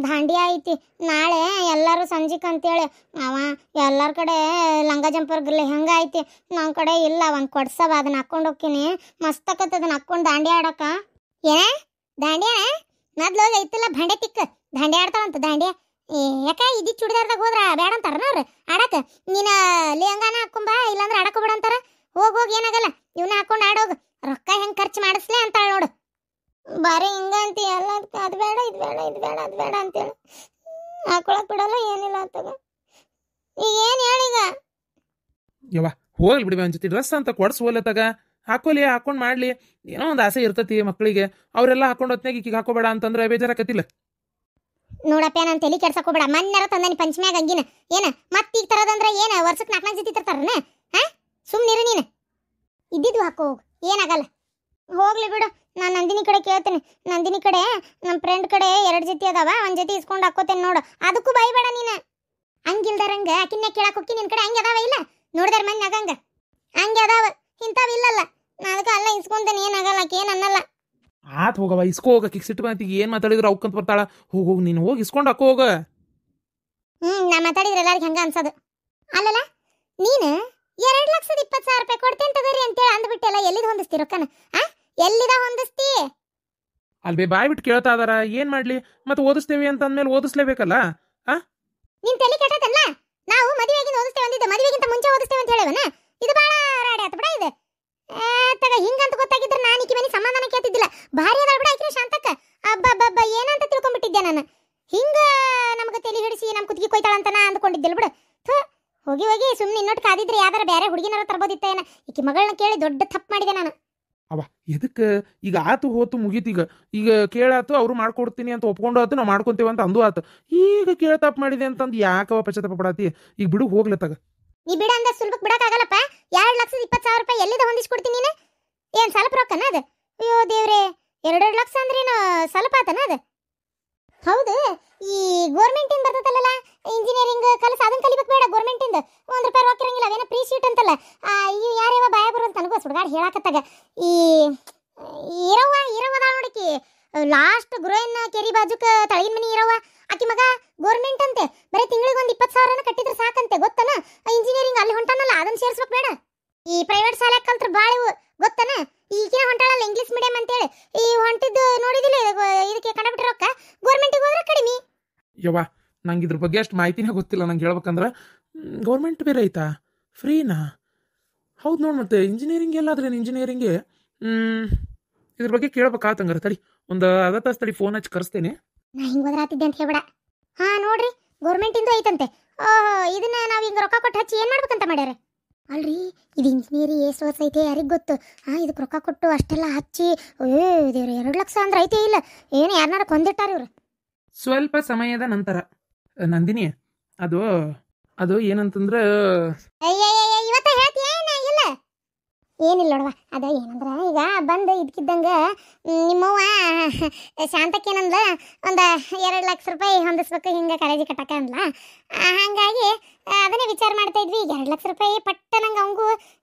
ದಾಂಡಿಯಾ ಐತಿ ನಾಳೆ ಎಲ್ಲರೂ ಸಂಜಿಕ್ ಅಂತೇಳಿ ಅವ ಎಲ್ಲರ ಕಡೆ ಲಂಗ ಜಂಪರ್ ಲೆಹಂಗ ಐತಿ ನನ್ನ ಕಡೆ ಇಲ್ಲ ಒಂದು ಕೊಡ್ಸವ ಅದನ್ನ ಹಾಕೊಂಡು ಹೋಗ್ತೀನಿ ಮಸ್ತ್ ಆಕತ್ತ ಅದನ್ನ ಹಾಕೊಂಡು ದಾಂಡಿಯಾ ಆಡಕ ಏನ ದಾಂಡಿಯಾ ಮೊದ್ಲು ಐತಿಲ್ಲ ಬಂಡೆ ತಿಕ್ಕ ದಾಂಡಿಯಾ ಆಡ್ತಾವಂತ ದಾಂಡಿಯಾ ಯಾಕ ಇದಿ ಚೂಡಿದಾರ್ದಾಗ ಹೋದ್ರ ಬೇಡ ಅಂತಾರನ ಅವ್ರು ಆಡಕ ನೀನು ಲೆಹಂಗಾನ ಹಾಕೊಂಬ ಇಲ್ಲಾಂದ್ರೆ ಆಡಕೋಬೇಡ ಅಂತಾರ ಹೋಗಿ ಏನಾಗಲ್ಲ ಇವನ್ನ ಹಾಕೊಂಡು ಆಡೋಗು ರೊಕ್ಕ ಹೆಂಗೆ ಖರ್ಚು ಮಾಡಿಸ್ಲೆ ಅಂತಾಳ ನೋಡು ಬಾರಿ ಹಿಂಗಂತಿ ಎಲ್ಲ ಅದು ಬೇಡ ಇದು ಬೇಡ ಇದು ಬೇಡ ಅದು ಬೇಡ ಅಂತೇಳಿ ಹಾಕೊಳಕ್ ಬಿಡಲ್ಲ ಏನಿಲ್ಲ ಅಂತದ ಈಗ ಏನು ಹೇಳೀಗ ಯವ್ವ ಹೋಗ್ಲಿ ಬಿಡಿ ಒಂದು ಜೊತೆ ಡ್ರೆಸ್ ಅಂತ ಕೊಡ್ಸು ಹೋಲತ್ತಾಗ ಹಾಕೋಲಿ ಹಾಕೊಂಡು ಮಾಡ್ಲಿ ಏನೋ ಒಂದು ಆಸೆ ಇರ್ತತಿ ಮಕ್ಕಳಿಗೆ ಅವರೆಲ್ಲ ಹಾಕೊಂಡು ಹೊತ್ನಾಗ ಈಕಿಗೆ ಹಾಕೋಬೇಡ ಅಂತಂದ್ರೆ ಬೇಜಾರಾಕತಿಲ್ಲ ನೋಡಪ್ಪ ನಾನು ತಲೆ ಕೆಡ್ಸಕೋಬೇಡ ಮೊನ್ನೆರ ತಂದನಿ ಪಂಚಮ್ಯಾಗ ಅಂಗಿನ ಏನ ಮತ್ತೆ ಈಗ ತರೋದಂದ್ರೆ ಏನು ವರ್ಷಕ್ಕೆ 4 ಜೊತೆ ತರ್ತಾರನ ಹಾ ಸುಮ್ಮನಿರು ನೀನು ಇದ್ದಿದ್ದು ಹಾಕೋ ಹೋಗು ಏನಾಗಲ್ಲ ಹೋಗ್ಲಿ ಬಿಡು ನಾನು ನಂದಿನಿ ಕಡೆ ಕೇಳ್ತೇನೆ ನಂದಿನಿ ಕಡೆ ನಮ್ಮ ಫ್ರೆಂಡ್ ಕಡೆ 2 ಜೊತೆ ಅದಾವ ಒಂದು ಜೊತೆ ಇಸ್ಕೊಂಡು ಹಾಕೋತೇನೆ ನೋಡು ಅದಕ್ಕೂ ಬೈಬೇಡ ನೀನು ಹಂಗಿಲ್ದಾರಂಗ ಆಕಿನ್ಯಾಗ ಕೇಳಕ್ಕೆ ಹೋಗಿ ನಿನ್ನ ಕಡೆ ಹಂಗೆ ಅದಾವ ಇಲ್ಲ ನೋಡಿದಾರ ಮನೆ ಆಗಂಗ ಹಂಗೆ ಅದಾವ ಇಂಥವು ಇಲ್ಲಲ್ಲ ನಾನು ಅದಕ್ಕೆ ಅಲ್ಲ ಇಸ್ಕೊಂತೇನೆ ಏನಾಗಲ್ಲ ಆಕೆ ಏನು ಅನ್ನಲ್ಲ ಆತ್ ಹೋಗವ ಇಸ್ಕೋ ಹೋಗಕ್ಕೆ ಸಿಟ್ಟು ಬಂತಿಗೆ ಏನು ಮಾತಾಡಿದ್ರು ಅವ್ಕಂತ ಬರ್ತಾಳ ಹೋಗಿ ನೀನು ಹೋಗಿ ಇಸ್ಕೊಂಡು ಹಾಕೋ ಹೋಗ ನಾ ಮಾತಾಡಿದ್ರೆ ಎಲ್ಲರಿಗೆ ಹಂಗ ಅನ್ಸೋದು ಅಲ್ಲಲ್ಲ ನೀನು 2,20,000 ರೂಪಾಯಿ ಕೊಡ್ತೇನೆ ತಗೋರಿ ಅಂತೇಳಿ ಅಂದ್ಬಿಟ್ಟೆಲ್ಲ ಎಲ್ಲಿದ್ ಹೊಂದಿಸ್ತಿ ರೊಕ್ಕನ ಆ ಎಲ್ಲಿದ ಹೊಂದಿಸ್ತಿ ಅಲ್ವೇ ಬಾಯ್ ಬಿಟ್ಟು ಕೇಳ್ತಾ ಇದಾರ ಏನ್ ಮಾಡ್ಲಿ ಮತ್ತೆ ಓದಿಸ್ತೇವೆ ಅಂತ ಅಂದ್ಮೇಲೆ ಓದಿಸ್ಲೇಬೇಕಲ್ಲ ಆ ನಿನ್ ತಲೆ ಕೆಟ್ಟದಲ್ಲ ನಾವು ಮದುವೆಗಿಂತ ಓದಿಸ್ತೇವೆ ಅಂದಿದ್ದೆ ಮದುವೆಗಿಂತ ಮುಂಚೆ ಓದಿಸ್ತೇವೆ ಅಂತ ಹೇಳವನ ಇದು ಬಾಳ ರಾಡಿ ಆತ ಬಿಡ ಇದು ತಗ ಹಿಂಗಂತ ಗೊತ್ತಾಗಿದ್ರೆ ನಾನು ಈಕಿ ಮನೆ ಸಮಾಧಾನ ಕೇಳ್ತಿದ್ದಿಲ್ಲ ಭಾರಿ ಅದ ಬಿಡ ಆಕಿನ ಶಾಂತಕ್ಕ ಅಬ್ಬಬ್ಬಬ್ಬ ಏನಂತ ತಿಳ್ಕೊಂಡ್ಬಿಟ್ಟಿದ್ದೆ ನಾನು ಹಿಂಗ ನಮ್ಗೆ ತಲೆ ಹಿಡಿಸಿ ನಮ್ಮ ಕುತ್ತಿಗೆ ಕೊಯ್ತಾಳಂತ ನಾ ಅಂದ್ಕೊಂಡಿದ್ದಿಲ್ಲ ಬಿಡು ಹೋಗಿ ಸುಮ್ಮನೆ ಇನ್ನೊಟ್ಟು ಕಾದಿದ್ರೆ ಯಾವ್ದಾರ ಬೇರೆ ಹುಡುಗಿನಾರ ತರ್ಬೋದಿತ್ತ ಏನ ಈಕಿ ಮಗಳನ್ನ ಕೇಳಿ ದೊಡ್ಡ ತಪ್ಪು ಮಾಡಿದೆ ನಾನು ಅವ ಎದಕ್ಕೆ ಈಗ ಆತು ಹೋತು ಮುಗೀತೀಗ ಈಗ ಕೇಳಾತು ಅವ್ರು ಮಾಡ್ಕೊಡ್ತೀನಿ ಅಂತ ಒಪ್ಕೊಂಡು ಆತು ನಾವು ಮಾಡ್ಕೊಂತೀವಿ ಅಂತ ಅಂದು ಆತು ಈಗ ಕೇಳ ತಪ್ಪು ಮಾಡಿದೆ ಅಂತಂದು ಯಾಕವ ಪಶ್ಚಾತ್ತಾಪ ಪಡಾತಿ ಈಗ ಬಿಡು ಹೋಗ್ಲತ್ತಾಗ ನೀ ಬಿಡ ಅಂದ ಸುಲಭಕ್ಕೆ ಬಿಡಕ್ಕಾಗಲ್ಲಪ್ಪ 2,20,000 ರೂಪಾಯಿ ಎಲ್ಲಿದ ಹೊಂದಿಸ್ಕೊಡ್ತೀನಿ ನೀನು ಏನು ಸ್ವಲ್ಪ ರೊಕ್ಕನ ಅದು ಅಯ್ಯೋ ದೇವ್ರೆ 2 ಲಕ್ಷ ಅಂದ್ರೇನು ಸ್ವಲ್ಪ ಆತನ ಅದು ಹೌದು ಈ ಗೋರ್ಮೆಂಟ್ ಇಂದ ಬರ್ತದಲ್ಲ ಇಂಜಿನಿಯರಿಂಗ್ ಕಲಸ ಅದನ್ನ ಕಲಿಬೇಕು ಬೇಡ ಗೋರ್ಮೆಂಟ್ ಇಂದ ₹1 ರೊಕ್ಕ ಇರಂಗಿಲ್ಲ ಅವೇನೋ ಫ್ರೀ ಶೀಟ್ ಅಂತಲ್ಲ ಈ ಯಾರ್ಯಾವ ಬಾಯ ಬರುವಂತ ನನಗೂ ಸುಡ್ಗಾಡ್ ಹೇಳಾಕತ್ತಾಗ ಈ ಇರವದ ನೋಡಿಕಿ ಲಾಸ್ಟ್ ಗುರೋಯನ್ನ ಕೆರಿ ಬಾಜುಕ ತಳಗಿನ ಮನಿ ಇರವ ಆಕಿ ಮಗ ಗೋರ್ಮೆಂಟ್ ಅಂತೆ ಬರೀ ತಿಂಗಳಿಗೆ ಒಂದು 20,000 ಕಟ್ಟಿದ್ರೆ ಸಾಕಂತೆ ಗೊತ್ತನ ಇಂಜಿನಿಯರಿಂಗ್ ಅಲ್ಲಿ ಹೊಂಟಾನಲ್ಲ ಅದನ್ನ ಸೇರ್ಸ್ಬೇಕು ಬೇಡ ಈ ಪ್ರೈವೇಟ್ ಶಾಲೆ ಕಲ್ತ್ರ ಬಾಳ ಗೊತ್ತನ ಈಗಿನ ಹೊಂಟಾಳಲ್ಲ ಇಂಗ್ಲಿಷ್ ಮೀಡಿಯಂ ಅಂತೇಳಿ ಈ ಹೊಂಟಿದ್ದು ನೋಡಿದಿಲ್ಲ ಇದಕ್ಕೆ ಕಂಡಬಿಟ್ರೆ ರೊಕ್ಕ ಗೋರ್ಮೆಂಟಿಗೆ ಹೋದ್ರೆ ಕಡಿಮೆ ಯವ್ವ ನಂಗೆ ಇದ್ರ ಬಗ್ಗೆ ಅಷ್ಟು ಮಾಹಿತಿನೇ ಗೊತ್ತಿಲ್ಲ ನಂಗೆ ಹೇಳ್ಬೇಕಂದ್ರೆ ಗೌರ್ಮೆಂಟ್ ಬೇರೆ ಐತಾ ಫ್ರೀನಾ ಹೌದು ನೋಡಿ ಮತ್ತೆ ಇಂಜಿನಿಯರಿಂಗ್ ಎಲ್ಲಾದ್ರೆ ಇಂಜಿನಿಯರಿಂಗ್ಗೆ ಇದ್ರ ಬಗ್ಗೆ ಕೇಳ್ಬೇಕಾತಂಗಾರೆ ತಡಿ ಒಂದು ಅರ್ಧ ತಾಸು ತಡಿ ಫೋನ್ ಹಚ್ಚಿ ಕರೆಸ್ತೇನೆ ನಾ ಹಿಂಗೆ ಓದ್ರಾತಿದ್ದೆ ಅಂತ ಹೇಳ್ಬೇಡ ಹಾ ನೋಡ್ರಿ ಗೋರ್ಮೆಂಟ್ ಇಂದು ಐತಂತೆ ಇದನ್ನ ನಾವು ಹಿಂಗೆ ರೊಕ್ಕ ಕೊಟ್ಟು ಹಚ್ಚಿ ಏನು ಮಾಡ್ಬೇಕಂತ ಮಾಡ್ಯಾರ ಅಲ್ರಿ ಇದು ಇಂಜಿನಿಯರಿಂಗ್ ಎಷ್ಟು ವರ್ಷ ಐತೆ ಯಾರಿಗೆ ಗೊತ್ತು ಇದಕ್ಕೆ ರೊಕ್ಕ ಕೊಟ್ಟು ಅಷ್ಟೆಲ್ಲ ಹಚ್ಚಿ ದೇವ್ರೆ 2 ಲಕ್ಷ ಅಂದ್ರೆ ಐತೆ ಇಲ್ಲ ಏನು ಯಾರನ್ನಾರ ಕೊಂದಿಟ್ಟಾರ ಇವ್ರು ಸ್ವಲ್ಪ ಸಮಯದ ನಂತರ ನಂದಿನಿ ಅದು ಏನಂತಂದ್ರೆ ಇವತ್ತ ಹೇಳ್ತೀಯ ಇಲ್ಲ ಏನಿಲ್ಲ ನೋಡವ ಅದ ಏನಂದ್ರೆ ಈಗ ಬಂದು ಇದಕ್ಕಿದ್ದಂಗೆ ನಿಮ್ಮವ್ವ ಶಾಂತಕ್ಕೇನಂದ್ಲ ಒಂದು 2 ಲಕ್ಷ ರೂಪಾಯಿ ಹೊಂದಿಸ್ಬೇಕು ಹಿಂಗೆ ಕಾಲೇಜಿಗೆ ಕಟ್ಟಕ ಅಂದ್ಲ ಹಾಗಾಗಿ ಅದನ್ನೇ ವಿಚಾರ ಮಾಡ್ತಾ ಇದ್ವಿ ಈಗ 2 ಲಕ್ಷ ರೂಪಾಯಿ ಪಟ್ಟ ನಂಗೆ ಅವಂಗೂ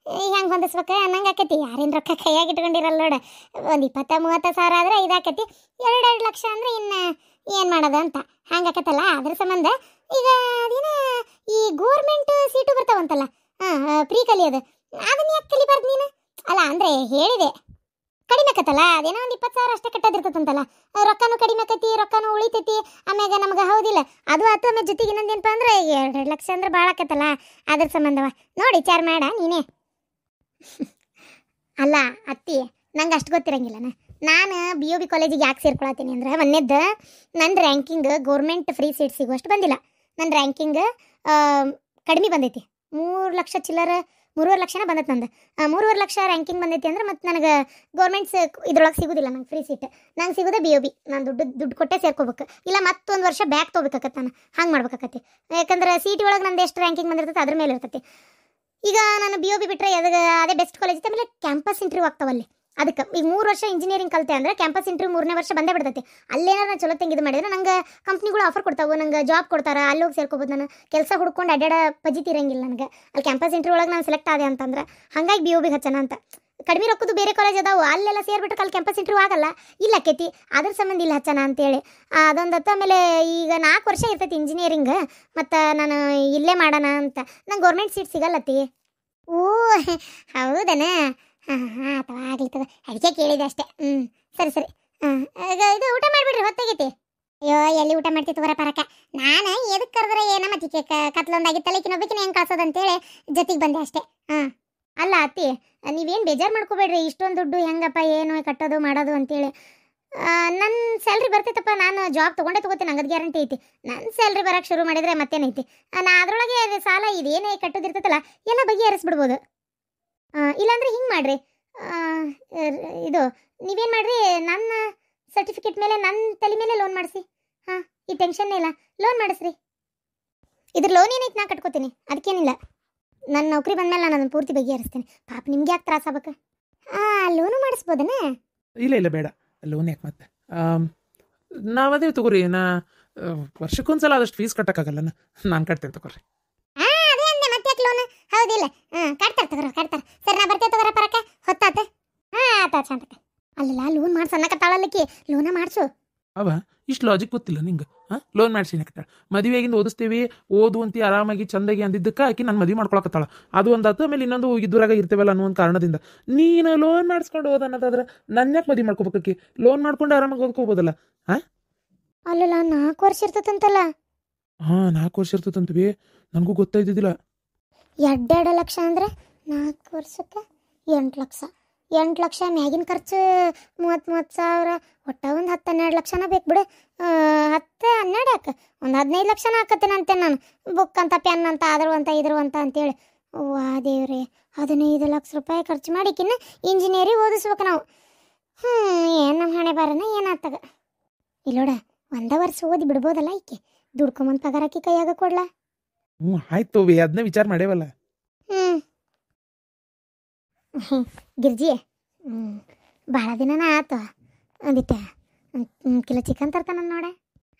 ಹೆಂಗೆ ಹೊಂದಿಸ್ಬೇಕು ಅನ್ನಂಗೆ ಆಕತಿ ಯಾರೇನು ರೊಕ್ಕ ಕೈಯಾಗಿ ಇಟ್ಕೊಂಡಿರಲ್ಲ ನೋಡ ಒಂದು 20-30 ಸಾವಿರ ಆದ್ರೆ ಇದಾಕತಿ 2 ಲಕ್ಷ ಅಂದ್ರೆ ಇನ್ನು ಏನು ಮಾಡೋದು ಅಂತ ಹಂಗಾಕತ್ತಲ್ಲ ಅದ್ರ ಸಂಬಂಧ ಈಗ ಅದೇನ ಈ ಗೋರ್ಮೆಂಟ್ ಸೀಟು ಬರ್ತಾವಂತಲ್ಲ ಫ್ರೀ ಕಲಿಯೋದು ಅದನ್ನ ಯಾಕೆ ಕಲಿಬಾರ್ದು ನೀನು ಅಲ್ಲ ಅಂದ್ರೆ ಹೇಳಿದೆ ಕಡಿಮೆ ಆಕತ್ತಲ್ಲ ಅದೇನೋ ಒಂದು 20,000 ಅಷ್ಟೇ ಕಟ್ಟೋದಿರ್ತದಂತಲ್ಲ ರೊಕ್ಕನೂ ಕಡಿಮೆ ಆಕತಿ ರೊಕ್ಕನೂ ಉಳಿತೈತಿ ಆಮ್ಯಾಗ ನಮ್ಗೆ ಹೌದಿಲ್ಲ ಅದು ಆತು ಆಮೇಲೆ ಜೊತೆಗೆ ಇನ್ನೊಂದೇನಪ್ಪ ಅಂದ್ರೆ 2 ಲಕ್ಷ ಅಂದ್ರೆ ಭಾಳ ಆಕತ್ತಲ್ಲ ಅದ್ರ ಸಂಬಂಧವ ನೋಡಿ ವಿಚಾರ ಮಾಡ ನೀನೇ ಅಲ್ಲ ಅತ್ತಿ ನಂಗೆ ಅಷ್ಟು ಗೊತ್ತಿರಂಗಿಲ್ಲನ ನಾನು BOB ಕಾಲೇಜಿಗೆ ಯಾಕೆ ಸೇರ್ಕೊಳತ್ತೀನಿ ಅಂದ್ರೆ ಒಂದೇದ್ದು ನನ್ನ ರ್ಯಾಂಕಿಂಗ್ ಗೌರ್ಮೆಂಟ್ ಫ್ರೀ ಸೀಟ್ ಸಿಗುವಷ್ಟು ಬಂದಿಲ್ಲ ನನ್ನ ರ್ಯಾಂಕಿಂಗ್ ಕಡಿಮೆ ಬಂದೈತಿ 3 ಲಕ್ಷ ಚಿಲ್ಲರ 3.5 ಲಕ್ಷನ ಬಂದೈತೆ ನಂದು 3.5 ಲಕ್ಷ ರ್ಯಾಂಕಿಂಗ್ ಬಂದೈತಿ ಅಂದ್ರೆ ಮತ್ತು ನನಗೆ ಗೌರ್ಮೆಂಟ್ಸ್ ಇದ್ರೊಳಗೆ ಸಿಗೋದಿಲ್ಲ ನಂಗೆ ಫ್ರೀ ಸೀಟ್ ನಂಗೆ ಸಿಗೋದೇ BOB ನಾನು ದುಡ್ಡು ಕೊಟ್ಟೆ ಸೇರ್ಕೋಬೇಕು ಇಲ್ಲ ಮತ್ತೊಂದು ವರ್ಷ ಬ್ಯಾಕ್ ತೊಗೋಬೇಕಾಕತ್ತೆ ನಾನು ಹಂಗೆ ಮಾಡ್ಬೇಕಾಕತಿ ಯಾಕಂದ್ರೆ CET ಒಳಗೆ ನಂದು ಎಷ್ಟು ರ್ಯಾಂಕಿಂಗ್ ಬಂದಿರ್ತೈತೆ ಅದ್ರ ಮೇಲೆ ಇರ್ತೈತಿ ಈಗ ನಾನು BOB ಬಿಟ್ಟರೆ ಅದೇ ಬೆಸ್ಟ್ ಕಾಲೇಜ್ ಐತೆ ಆಮೇಲೆ ಕ್ಯಾಂಪಸ್ ಇಂಟರ್ವ್ಯೂ ಆಗ್ತಾವಲ್ಲಿ ಅದಕ್ಕೆ ಈಗ 3 ವರ್ಷ ಇಂಜಿನಿಯರಿಂಗ್ ಕಲಿತೆ ಅಂದರೆ ಕ್ಯಾಂಪಸ್ ಇಂಟರ್ವ್ಯೂ 3ನೇ ವರ್ಷ ಬಂದೇ ಬಿಡ್ತೈತಿ ಅಲ್ಲೇನಾರು ನಾನು ಚಲೋ ತಂಗಿ ಇದು ಮಾಡಿದ್ರೆ ನಂಗೆ ಕಂಪ್ನಿಗಳು ಆಫರ್ ಕೊಡ್ತಾವೆ ನಂಗೆ ಜಾಬ್ ಕೊಡ್ತಾರೆ ಅಲ್ಲಿ ಹೋಗಿ ಸೇರ್ಕೋಬೋದು ನಾನು ಕೆಲಸ ಹುಡ್ಕೊಂಡು ಅಡ್ಡಾಡ ಪಜಿತಿ ಇರಂಗಿಲ್ಲ ನನಗೆ ಅಲ್ಲಿ ಕ್ಯಾಂಪಸ್ ಇಂಟರ್ವ್ಯೂ ಒಳಗೆ ನಾನು ಸೆಲೆಕ್ಟ್ ಆದೆ ಅಂತಂದ್ರೆ ಹಾಗಾಗಿ BOB ಹಚ್ಚನ ಅಂತ ಕಡಿಮೆ ರೊಕ್ಕದು ಬೇರೆ ಕಾಲೇಜ್ ಅದಾವು ಅಲ್ಲೆಲ್ಲ ಸೇರ್ಬಿಟ್ರೆ ಅಲ್ಲಿ ಕ್ಯಾಂಪಸ್ ಇಂಟರ್ವ್ಯೂ ಆಗಲ್ಲ ಇಲ್ಲ ಕೇತಿ ಅದ್ರ ಸಂಬಂಧ ಇಲ್ಲ ಹಚ್ಚನ ಅಂತೇಳಿ ಅದೊಂದತ್ತು. ಆಮೇಲೆ ಈಗ 4 ವರ್ಷ ಇರ್ತೈತಿ ಇಂಜಿನಿಯರಿಂಗ್, ಮತ್ತು ನಾನು ಇಲ್ಲೇ ಮಾಡೋಣ ಅಂತ. ನಂಗೆ ಗೌರ್ಮೆಂಟ್ ಸೀಟ್ ಸಿಗಲ್ಲತ್ತಿ. ಓ ಹೌದನ? ಹಾಂ ಹಾಂ ಅಥವಾ ಆಗಲಿ ತಗೋ, ಅದಕ್ಕೆ ಕೇಳಿದೆ ಅಷ್ಟೇ. ಸರಿ ಸರಿ. ಇದು ಊಟ ಮಾಡಿಬಿಡ್ರಿ, ಹೊತ್ತಾಗೈತಿ. ಅಯ್ಯೋ ಎಲ್ಲಿ ಊಟ ಮಾಡ್ತಿ ತಗೋರ ಪರಕ. ನಾನು ಎದಕ್ಕೆ ಕರೆದ್ರೆ ಏನ ಮತ್ತೆ ಕತ್ಲೊಂದಾಗಿತ್ತಲ್ಲ ಈಕಿನೊಬ್ಬಕಿನ ಹೆಂಗೆ ಕಳ್ಸೋದಂತೇಳಿ ಜೊತೆಗೆ ಬಂದೆ ಅಷ್ಟೇ. ಹಾಂ ಅಲ್ಲ ಅತ್ತಿ, ನೀವೇನು ಬೇಜಾರು ಮಾಡ್ಕೋಬೇಡ್ರಿ. ಇಷ್ಟೊಂದು ದುಡ್ಡು ಹೆಂಗಪ್ಪ ಏನು ಕಟ್ಟೋದು ಮಾಡೋದು ಅಂತೇಳಿ. ನನ್ನ ಸ್ಯಾಲ್ರಿ ಬರ್ತೈತಪ್ಪ, ನಾನು ಜಾಬ್ ತೊಗೋತೀನಿ, ನಂಗದು ಗ್ಯಾರಂಟಿ ಐತಿ. ನನ್ನ ಸ್ಯಾಲ್ರಿ ಬರೋಕ್ಕೆ ಶುರು ಮಾಡಿದರೆ ಮತ್ತೇನೈತಿ, ನಾ ಅದರೊಳಗೆ ಸಾಲ ಇದೇನೇ ಕಟ್ಟೋದಿರ್ತೈತಲ್ಲ ಎಲ್ಲ ಬಗೆಹರಿಸ್ಬಿಡ್ಬೋದು. ಇಲ್ಲಾಂದ್ರೆ ಹಿಂಗೆ ಮಾಡಿರಿ, ಇದು ನೀವೇನು ಮಾಡಿರಿ, ನನ್ನ ಸರ್ಟಿಫಿಕೇಟ್ ಮೇಲೆ ನನ್ನ ತಲೆ ಮೇಲೆ ಲೋನ್ ಮಾಡಿಸಿ. ಹಾಂ ಈ ಟೆನ್ಷನ್ನೇ ಇಲ್ಲ, ಲೋನ್ ಮಾಡಿಸ್ರಿ. ಇದ್ರ ಲೋನ್ ಏನೈತಿ ನಾ ಕಟ್ಕೋತೀನಿ, ಅದಕ್ಕೇನಿಲ್ಲ. ನನ್ನ ನೌಕರಿ ಬಂದಮೇಲೆ ನಾನು ಅದನ್ನು ಪೂರ್ತಿ ಬಗೆಹರಿಸ್ತೀನಿ. ಪಾಪ ನಿಮ್ಗೆ ಯಾಕೆ ತ್ರಾಸ ಆಗ್ಬೇಕು? ಲೋನು ಮಾಡಿಸ್ಬೋದನ? ಇಲ್ಲ ಇಲ್ಲ ಬೇಡ, ಲೋನ್ ಯಾಕೆ ಮತ್ತೆ. ನಾವದೇ ತಗೋರಿ, ವರ್ಷಕ್ಕೊಂದ್ಸಲ ಆದಷ್ಟು ಫೀಸ್ ಕಟ್ಟಕ್ಕಾಗಲ್ಲ, ನಾನು ಕಟ್ತೇನೆ ತಗೋರಿ. ಅದೇ ಅಂದೆ, ಮತ್ತೆ ಯಾಕೆ ಲೋನ್? ಹೌದಿಲ್ಲ? ಕಟ್ತಾರೆ ತಗೋರ, ಕಟ್ತಾರೆ. ಸರಿ ನಾ ಬರ್ತೇವೆ ತಗೋರ ಪರಕ, ಹೊತ್ತಾತ. ಆತ ಶಾಂತಕ. ಅಲ್ಲ ಲೋನ್ ಮಾಡ್ಸು ಅನ್ನಕತ್ತಾಳಲ್ಲಕ್ಕಿ, ಲೋನ ಮಾಡಿಸು. ಅವ ಇಷ್ಟು ಲಾಜಿಕ್ ಗೊತ್ತಿಲ್ಲ ನಿಂಗೆ? ಲೋನ್ ಮಾಡಿಸಿ ಕತ್ತಾಳ, ಮದುವೆಗಿಂದ ಓದಿಸ್ತೀವಿ, ಓದು ಅಂತಿ ಆರಾಮಾಗಿ ಚಂದಾಗಿ ಅಂದಿದ್ದಕ್ಕೆ ಆಕಿ ನನ್ನ ಮದುವೆ ಮಾಡ್ಕೊಳಕತ್ತಾಳ. ಅದು ಒಂದಾತು. ಆಮೇಲೆ ಇನ್ನೊಂದು ಇದ್ದೂರಾಗ ಇರ್ತೇವಲ್ಲ ಅನ್ನೋ ಒಂದು ಕಾರಣದಿಂದ ನೀನು ಲೋನ್ ಮಾಡಿಸ್ಕೊಂಡು ಓದನ್ನೋದಾದ್ರೆ ನನ್ನ ಯಾಕೆ ಮದುವೆ ಮಾಡ್ಕೋಬೇಕಿ? ಲೋನ್ ಮಾಡ್ಕೊಂಡು ಆರಾಮಾಗಿ ಓದ್ಕೋಬೋದಲ್ಲ. ಅಲ್ಲಲ್ಲ 4 ವರ್ಷ ಇರ್ತದಂತಲ್ಲ. 4 ವರ್ಷ ಇರ್ತದಂತವಿ, ನನಗೂ ಗೊತ್ತಾಯ್ತಿದ್ದಿಲ್ಲ. 2 ಲಕ್ಷ ಅಂದ್ರೆ 4 ವರ್ಷಕ್ಕೆ 8 ಲಕ್ಷ. 8 ಲಕ್ಷ ಮ್ಯಾಗಿನ ಖರ್ಚು 30 ಸಾವಿರ, ಒಟ್ಟ ಒಂದು 10-12 ಲಕ್ಷನ ಬೇಕು ಬಿಡು. 10-12 ಯಾಕೆ, ಒಂದು 15 ಲಕ್ಷನ ಹಾಕತ್ತೇನಂತೆ ನಾನು. ಬುಕ್ ಅಂತ, ಪೆನ್ ಅಂತ, ಆದ್ರು ಅಂತ ಇದ್ರು ಅಂತ ಅಂತೇಳಿ. ವಾ ದೇವ್ರೆ, 15 ಲಕ್ಷ ರೂಪಾಯಿ ಖರ್ಚು ಮಾಡಿಕಿನ್ನ ಇಂಜಿನಿಯರಿಂಗ್ ಓದಿಸ್ಬೇಕು ನಾವು. ಏನು ನಮ್ಮ ಹಣೆ ಬಾರನ ಏನಾಗ್ತಾಗ. ಇಲ್ಲೋಡ, 1 ವರ್ಷ ಓದಿ ಬಿಡ್ಬೋದಲ್ಲ ಈಕೆ, ದುಡ್ಕೊಂಬಂದು ಪಗಾರಕ್ಕೆ ಕೈಯಾಗ ಕೊಡ್ಲಾ? ಆಯ್ತು, ಅದನ್ನ ವಿಚಾರ ಮಾಡೇವಲ್ಲ. ಗಿರ್ಜಿ, ಭಾಳ ದಿನನ ಆತು. ಒಂದಿಟ್ಟ ಕಿಲೋ ಚಿಕನ್ ತರ್ತಾನ ನೋಡೆ.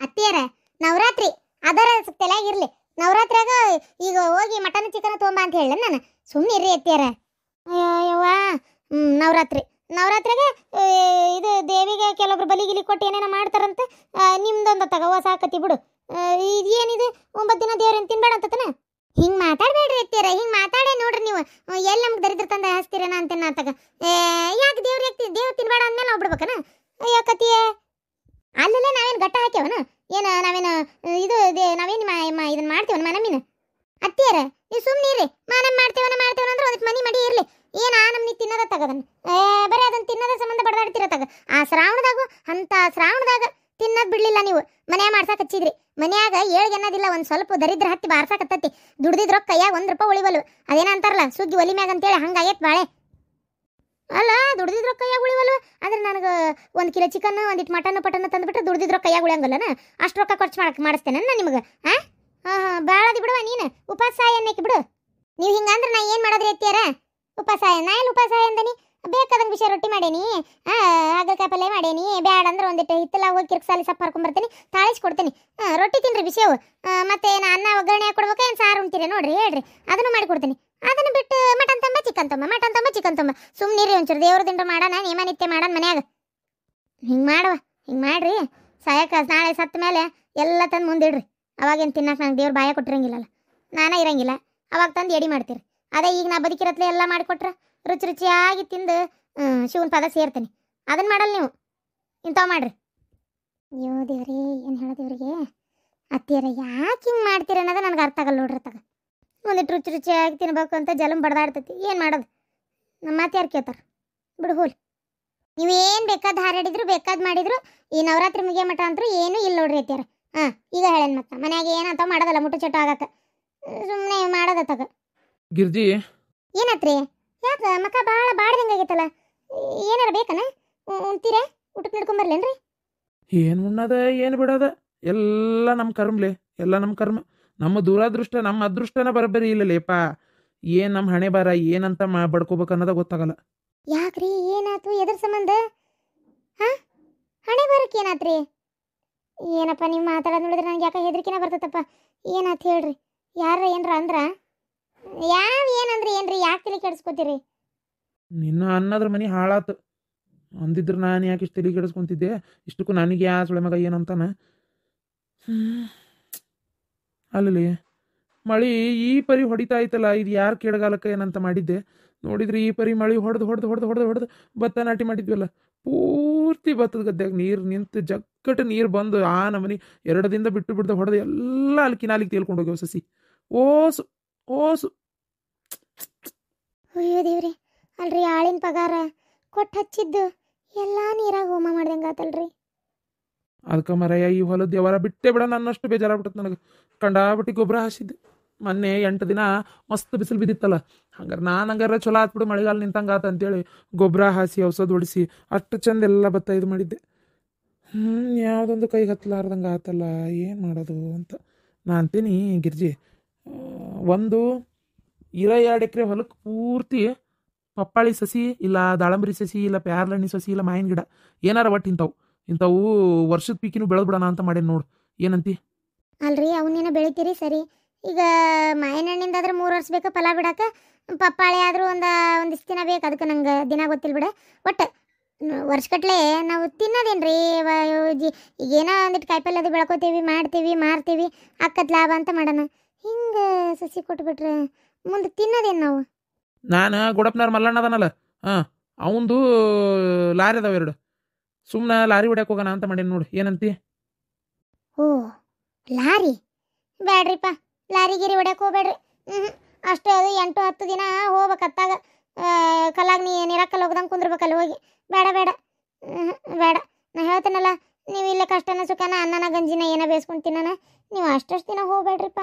ಅತ್ತಿಯರ ನವರಾತ್ರಿ ಅದರ ತಲೆಯಾಗಿರ್ಲಿ, ನವರಾತ್ರಿಯಾಗ ಈಗ ಹೋಗಿ ಮಟನ್ ಚಿಕನ್ ತೊಗೊಂಬ ಅಂತ ಹೇಳ ನಾನು. ಸುಮ್ಮನೆ ಇರ್ರಿ ಅತ್ತಿಯರ. ಅಯ್ಯವ್ವ, ನವರಾತ್ರಿಯಾಗ ಇದು ದೇವಿಗೆ ಕೆಲವೊಬ್ರು ಬಲಿಗಿಲಿ ಕೊಟ್ಟು ಏನೇನೋ ಮಾಡ್ತಾರಂತೆ. ನಿಮ್ದೊಂದು ತಗೋ ಸಾಕತಿ ಬಿಡು. ಇದೇನಿದು 9 ದಿನ ದೇವ್ರೇನು ತಿನ್ಬೇಡ ಅಂತತನ? ಹಿಂಗೆ ಮಾತಾಡಬೇಡ್ರಿ ಅತ್ತಿಯರ, ಹಿಂಗೆ ಮಾತಾಡೇ ನೋಡ್ರಿ ನೀವು. ಎಲ್ಲಿ ನಮ್ಗೆ ದರಿದ್ರ ತಂದ ಹಚ್ತೀರೇನ ಅಂತೇನ ಆತಾಗ. ಯಾಕೆ ದೇವ್ರು ತಿನ್ಬೇಡ ಅಂದ್ಮೇಲೆ ನಾವು ಬಿಡ್ಬೇಕನ? ಅಯ್ಯೋ ಕತಿಯೇ, ಅಲ್ಲಲ್ಲೇ ನಾವೇನು ಗಟ್ಟ ಹಾಕ್ಯವನ ಏನು? ನಾವೇನು ನಾವೇನು ಇದನ್ನ ಮಾಡ್ತೀವನ ಮನಮಿನ? ಅತ್ತಿಯರ ನೀವು ಸುಮ್ಮನೆ ಇರ್ರಿ. ಮಾನಮ್ ಮಾಡ್ತೇವನ ಅಂದ್ರೆ ಅದಕ್ಕೆ ಮಡಿ ಇರಲಿ. ಏನು ನಮ್ನಿ ತಿನ್ನೋದ ತಗದನ್ನ, ಬರೀ ಅದನ್ನ ತಿನ್ನೋದ ಸಂಬಂಧ ಬಡದಾಡ್ತಿರ ತಗ. ಆ ಶ್ರಾವಣದಾಗ ತಿನ್ನೋದು ಬಿಡ್ಲಿಲ್ಲ ನೀವು. ಮನ್ಯಾಗ ಮಾಡ್ಸಾಕ ಹಚ್ಚಿದ್ರಿ, ಮನ್ಯಾಗ 7 ಅನ್ನೋದಿಲ್ಲ, ಒಂದು ಸ್ವಲ್ಪ ದರಿದ್ರ ಹತ್ತಿ ಬಾರ್ಸಾಕತ್ತತಿ. ದುಡ್ದಿದ್ ರೊಕ್ಕ ಕೈಯಾಗ 1 ರೂಪಾಯಿ ಉಳಿವಲ್ಲು. ಅದೇನ ಅಂತಾರಲ್ಲ, ಸುಗ್ಗಿ ಒಲಿ ಮ್ಯಾಗ ಅಂತೇಳಿ ಹಂಗಾಗೈತ್ ಬಾಳೆ. ಅಲ್ಲ ದುಡ್ದಿದ್ ರೊಕ್ಕ ಕೈಯಾಗ ಉಳಿವಲ್ಲು ಅಂದ್ರೆ ನನಗೆ 1 ಕಿಲೋ ಚಿಕನ್, ಒಂದಿಟ್ಟು ಮಟನ್ ತಂದುಬಿಟ್ರೆ ದುಡ್ದಿದ್ ರೊಕ್ಕ ಕೈಯಾಗ ಉಳಿಯಂಗಲ್ಲನ? ಅಷ್ಟು ರೊಕ್ಕ ಖರ್ಚು ಮಾಡಿಸ್ತೇನೆ ನಾನು ನಿಮಗೆ. ಭಾಳದಿ ಬಿಡುವ ನೀನು. ಉಪವಾಸ ಅನ್ನಕ್ಕೆ ಬಿಡು ನೀವು. ಹಿಂಗಂದ್ರೆ ನಾ ಏನು ಮಾಡೋದ್ರಿ ಅತ್ತಿಯಾರ? ಉಪವಾಸ ನಾ ಎಲ್ಲಿ ಉಪವಾಸ ಅಂದನಿ? ಬೇಕಾದಂಗೆ ವಿಷಯ ರೊಟ್ಟಿ ಮಾಡೇನಿ, ಹಾಗಲಕಾಯಿ ಪಲ್ಯ ಮಾಡೇನಿ. ಬ್ಯಾಡ ಅಂದ್ರೆ ಒಂದಿಟ್ಟು ಹಿತ್ತಲ ಹೋಗಿ ಕಿರ್ಕ್ಸಾಲಿ ಸೊಪ್ಪು ಹರ್ಕೊಂಬರ್ತೀನಿ, ತಾಳಿಸಿ ಕೊಡ್ತೀನಿ. ರೊಟ್ಟಿ ತಿನ್ರಿ ವಿಷಯವು. ಮತ್ತೆ ನಾ ಅನ್ನ ಒಗ್ಗರಣೆ ಹಾಕೊಡ್ಬೇಕು, ಏನು ಸಾರು ಉಣ್ತೀರಿ ನೋಡ್ರಿ ಹೇಳ್ರಿ, ಅದನ್ನು ಮಾಡಿಕೊಡ್ತೀನಿ. ಅದನ್ನು ಬಿಟ್ಟು ಮಟನ್ ತಂಬ ಚಿಕನ್ ತೊಂಬ ಸುಮ್ಮನಿರಿ. ಒಂಚೂರು ದೇವ್ರ ದಿಂಡ್ರು ಮಾಡೋಣ, ನೇಮನಿತ್ಯ ಮಾಡೋಣ ಮನ್ಯಾಗ. ಹಿಂಗೆ ಮಾಡ್ರಿ. ಸಾಯಕ ನಾಳೆ ಸತ್ತ ಮೇಲೆ ಎಲ್ಲ ತಂದು ಮುಂದಿಡ್ರಿ. ಅವಾಗೇನು ತಿನ್ನಕ್ಕೆ ನಂಗೆ ದೇವ್ರು ಬಾಯ ಕೊಟ್ಟಿರಂಗಿಲ್ಲಲ್ಲ, ನಾನೇ ಇರಂಗಿಲ್ಲ. ಅವಾಗ ತಂದು ಎಡಿ ಮಾಡ್ತೀರಿ. ಅದೇ ಈಗ ನಾ ಬದುಕಿರತ್ಲೆ ಎಲ್ಲ ಮಾಡಿಕೊಟ್ರೆ ರುಚಿಯಾಗಿ ತಿಂದು ಶಿವನ ಪದ ಸೇರ್ತೀನಿ. ಅದನ್ನು ಮಾಡಲ್ಲ ನೀವು, ಇಂಥವು ಮಾಡ್ರಿ. ಅಯ್ಯೋ ದೇವ್ರಿ, ಏನು ಹೇಳೋದೇವ್ರಿಗೆ? ಅತ್ತಿಯರ ಯಾಕೆ ಹಿಂಗೆ ಮಾಡ್ತೀರಿ ಅನ್ನೋದು ನನಗೆ ಅರ್ಥ ಆಗಲ್ಲ ನೋಡ್ರಿ. ತಗ ಒಂದಿಟ್ಟು ರುಚಿಯಾಗಿ ತಿನ್ಬೇಕು ಅಂತ ಜಲಮ್ ಬಡ್ದಾಡ್ತೈತಿ. ಏನು ಮಾಡೋದು? ನಮ್ಮ ಮಾತು ಯಾರು ಕೇಳ್ತಾರೆ? ಬಿಡು ಹೋಲ್. ನೀವೇನು ಬೇಕಾದ ಹಾರಾಡಿದ್ರು ಬೇಕಾದ್ ಮಾಡಿದ್ರು ಈ ನವರಾತ್ರಿ ಮುಗಿಯೋ ಮಠ ಅಂತೂ ಏನೂ ಇಲ್ಲ ನೋಡ್ರಿ ಅತ್ತಿಯರ. ಈಗ ಹೇಳೇನು ಮತ್ತೆ ಮನ್ಯಾಗ ಏನಂತ ಮಾಡೋದಲ್ಲ, ಮುಟ್ಟು ಚಟ ಆಗಕ್ಕೆ ಸುಮ್ಮನೆ ಮಾಡೋದ. ತಗ ಗಿರ್ಜಿ, ಏನತ್ರಿ? ಯಾಕೆ ಮಕ್ಕ ಭಾಳ ಬಾಡ್ದಂಗಾಗೈತಲ್ಲ, ಏನಾರ ಬೇಕನ? ಉಣ್ತೀರಾ? ಊಟಕ್ಕೆ ನಡ್ಕೊಂಬರ್ಲೇನ್ರಿ? ಏನು ಉಣ್ಣದ ಏನು ಬಿಡೋದ ಎಲ್ಲ ನಮ್ಮ ಕರ್ಮಲೆ, ಎಲ್ಲ ನಮ್ಮ ಕರ್ಮ. ನಮ್ಮ ದುರಾದೃಷ್ಟ, ನಮ್ಮ ಅದೃಷ್ಟನ ಬರಬರಿ ಇಲ್ಲಲೇಪ. ಏನು ನಮ್ಮ ಹಣೆ ಬಾರ ಏನಂತ ಬಡ್ಕೋಬೇಕು ಅನ್ನೋದ ಗೊತ್ತಾಗಲ್ಲ. ಯಾಕ್ರಿ? ಏನಾಯ್ತು? ಎದ್ರ ಸಂಬಂಧ? ಹಣೆ ಬರಕ್ಕೆ ಏನಾತ್ರಿ? ಏನಪ್ಪ ನೀವು ಮಾತಾಡೋದು ನೋಡಿದ್ರೆ ನನಗೆ ಯಾಕೆ ಹೆದರಿಕೆನ ಬರ್ತೈತಪ್ಪ. ಏನಾಯ್ತು ಹೇಳ್ರಿ? ಯಾರ ಏನರ ಅಂದ್ರ? ಏನಂದ್ರಿ? ಏನ್ರಿ? ಯಾಕೆ ತಲೆ ಕೆಡಿಸ್ಕೋತೀರಿ? ನಿನ್ನ ಅನ್ನದ್ರ ಮನೆ ಹಾಳಾತು ಅಂದಿದ್ರೆ ನಾನು ಯಾಕೆ ಇಷ್ಟು ತಲೆ ಕೆಡಿಸ್ಕೊಂತಿದ್ದೆ ಇಷ್ಟಕ್ಕೂ ನನಗೆ ಯಾ ಸುಳೆ ಮಗ ಏನಂತಾನ ಅಲ್ಲಿ ಮಳಿ ಈ ಪರಿ ಹೊಡಿತಾ ಐತಲ್ಲ ಇದು ಯಾರು ಕೇಳಗಾಲಕ್ಕೆ ಏನಂತ ಮಾಡಿದ್ದೆ ನೋಡಿದ್ರೆ ಈ ಪರಿ ಮಳಿ ಹೊಡೆದು ಭತ್ತ ನಾಟಿ ಮಾಡಿದ್ವಲ್ಲ ಪೂರ್ತಿ ಭತ್ತದ ಗದ್ದೆಗೆ ನೀರು ನಿಂತು ಜಕ್ಕಟ್ಟು ನೀರು ಬಂದು ಆ ನಮನಿ 2 ದಿನದ ಬಿಟ್ಟು ಹೊಡೆದು ಎಲ್ಲ ಅಲ್ಲಿ ಕಿನಾಲಿಗೆ ತೇಲ್ಕೊಂಡು ಹೋಗ್ಯಾವ ಸಸಿ ಓಸು ಓಸು. ಅಯ್ಯೋ ದೇವ್ರಿ, ಅಲ್ರಿ ಆಳಿನ ಪಗಾರ ಕೊಟ್ಟು ಹಚ್ಚಿದ್ದು ಎಲ್ಲ ನೀರಾಗ ಹೋಮ ಮಾಡ್ದಂಗೆ ಆತಲ್ರಿ. ಅದಕ್ಕೆ ಮರಯ್ಯ ಈ ಹೊಲದ ಯಾವಾರ ಬಿಟ್ಟೇ ಬಿಡ ನನ್ನಷ್ಟು ಬೇಜಾರಾಗ್ಬಿಟ್ಟತ್ ನನಗೆ. ಕಂಡಾಬಿಟ್ಟು ಗೊಬ್ಬರ ಹಾಸಿದ್ದೆ ಮೊನ್ನೆ 8 ದಿನ ಮಸ್ತ್ ಬಿಸಿಲು ಬಿದ್ದಿತ್ತಲ್ಲ, ಹಂಗಾರೆ ನಾನು ಹಂಗಾರ ಚಲೋ ಆತ್ಬಿಡು ಮಳೆಗಾಲ ನಿಂತಂಗೆ ಆತ ಅಂತೇಳಿ ಗೊಬ್ಬರ ಹಾಸಿ ಔಷಧ ಹೊಡಿಸಿ ಅಷ್ಟು ಚಂದ ಎಲ್ಲ ಭತ್ತ ಇದು ಮಾಡಿದ್ದೆ. ಯಾವುದೊಂದು ಕೈಗೆ ಹತ್ತಲಾರ್ದಂಗೆ ಆತಲ್ಲ, ಏನು ಮಾಡೋದು ಅಂತ ನಾ ಅಂತೀನಿ. ಗಿರ್ಜಿ ಒಂದು 2 ಎಕರೆ ಹೊಲಕ್ಕೆ ಪೂರ್ತಿ ಪಪ್ಪಾಳಿ ಸಸಿ ಇಲ್ಲ ದಾಳಂಬರಿ ಸಸಿ ಇಲ್ಲ ಪ್ಯಾರ್ಲಣ್ಣಿ ಸಸಿ ಇಲ್ಲ ಮಾವಿನ ಗಿಡ ಏನಾರ ಒಟ್ಟು ಇಂಥವು ವರ್ಷದ ಪೀಕಿನೂ ಬೆಳೆದ್ಬಿಡೋಣ ಅಂತ ಮಾಡೇನಿ ನೋಡು. ಏನಂತಿ? ಅಲ್ರಿ ಅವನ್ನೇನೋ ಬೆಳಿತೀರಿ ಸರಿ, ಈಗ ಮಾವಿನ ಹಣ್ಣಿಂದಾದ್ರೆ 3 ವರ್ಷ ಬೇಕು ಫಲ ಬಿಡಕ್ಕೆ, ಪಪ್ಪಾಳಿ ಆದರೂ ಒಂದಿಷ್ಟು ದಿನ ಬೇಕು, ಅದಕ್ಕೆ ನಂಗೆ ದಿನ ಗೊತ್ತಿಲ್ಲ ಬಿಡ. ಒಟ್ಟು ವರ್ಷಗಟ್ಲೆ ನಾವು ತಿನ್ನೋದೇನ್ರಿ ಈಗ ಏನೋ ಒಂದಿಟ್ಟು ಕಾಯಿಪಲ್ಲೆ ಅದು ಬೆಳ್ಕೊತೀವಿ, ಮಾಡ್ತೀವಿ, ಮಾರ್ತೀವಿ, ಅಕ್ಕದ ಲಾಭ ಅಂತ ಮಾಡೋಣ. ಹಿಂಗೆ ಸಸಿ ಕೊಟ್ಬಿಟ್ರೆ ಮುಂದೆ ತಿನ್ನೋದೇನು ನಾವು? ನಾನು ಗುಡಪ್ಪನವ್ರ ಮಲ್ಲಣ್ಣ ಅದನಲ್ಲ, ಅವಂದು ಲಾರಿ ಅದಾವ 2, ಸುಮ್ಮನೆ ಲಾರಿ ಹೊಡ್ಯಾಕೆ ಹೋಗೋಣ ಅಂತ ಮಾಡೇನಿ ನೋಡು. ಏನಂತಿ? ಓ ಲಾರಿ ಬ್ಯಾಡ್ರಿಪ್ಪ, ಲಾರಿ ಗಿರಿ ಹೊಡ್ಯಾಕೆ ಹೋಗ್ಬೇಡ್ರಿ. ಅಷ್ಟೇ ಅದು 8-10 ದಿನ ಹೋಗ್ಬೇಕು ಅತ್ತಾಗ, ಕಲ್ಲಾಗ ನೀರಾಕಲ್ಲಿ ಹೋಗ್ದಂಗೆ ಕುಂದ್ರಬೇಕಲ್ಲ ಹೋಗಿ. ಬೇಡ ಬೇಡ ಬೇಡ, ನಾ ಹೇಳ್ತೇನಲ್ಲ, ನೀವು ಇಲ್ಲೇ ಕಷ್ಟನ ಸುಖನ ಅನ್ನನ ಗಂಜಿನ ಏನೋ ಬೇಯಿಸ್ಕೊಂಡು ತಿನ್ನೋಣ, ನೀವು ಅಷ್ಟಷ್ಟು ದಿನ ಹೋಗ್ಬೇಡ್ರಿಪ್ಪ.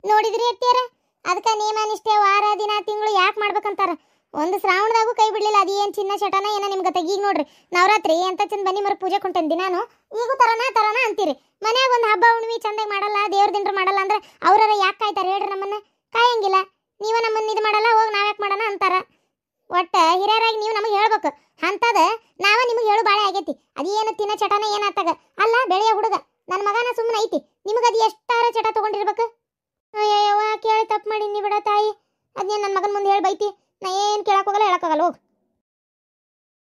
ನೋಡಿದ್ರಿ ಅತ್ತಿಯಾರ, ಅದಕ್ಕೆ ನೇಮ ನಿಷ್ಠೆ ವಾರ ದಿನ ತಿಂಗಳು ಯಾಕೆ ಮಾಡ್ಬೇಕಂತಾರ. ಒಂದು ಶ್ರಾವಣದಾಗೂ ಕೈ ಬಿಡಲಿಲ್ಲ, ಅದೇನು ಚಿನ್ನ ಚಟನ ಏನೋ ನಿಮ್ಗೆ ಈಗ ನೋಡ್ರಿ ನವರಾತ್ರಿ ಅಂತ ಚಂದ ಬನ್ನಿ ಮರ ಪೂಜೆ ಕೊಂಟೇನಿ ನಾನು, ಈಗೂ ತರನ ಅಂತೀರಿ. ಮನ್ಯಾಗ ಒಂದು ಹಬ್ಬ ಹುಣ್ಣಿಮೆ ಚಂದಾಗಿ ಮಾಡಲ್ಲ, ದೇವ್ರ ದಿನರು ಮಾಡಲ್ಲ ಅಂದ್ರೆ ಅವ್ರಾರ ಯಾಕೆ ಕಾಯ್ತಾರೆ ಹೇಳ್ರಿ? ನಮ್ಮನ್ನ ಕಾಯಂಗಿಲ್ಲ, ನೀವ ನಮ್ಮನ್ನ ಇದು ಮಾಡಲ್ಲ, ಹೋಗಿ ನಾವ್ಯಾಕೆ ಮಾಡೋಣ ಅಂತಾರ. ಒಟ್ಟು ಹಿರಿಯರಾಗಿ ನೀವು ನಮಗೆ ಹೇಳ್ಬೇಕು ಅಂತದ, ನಾವ ನಿಮಗೆ ಹೇಳು ಬಾಳೆ ಆಗೈತಿ. ಅದೇನು ತಿನ್ನ ಚಟನ ಏನಾತಾಗ ಅಲ್ಲ, ಬೆಳೆಯ ಹುಡುಗ ನನ್ನ ಮಗನ ಸುಮ್ಮನೆ ಐತಿ, ನಿಮಗೆ ಅದು ಎಷ್ಟಾರ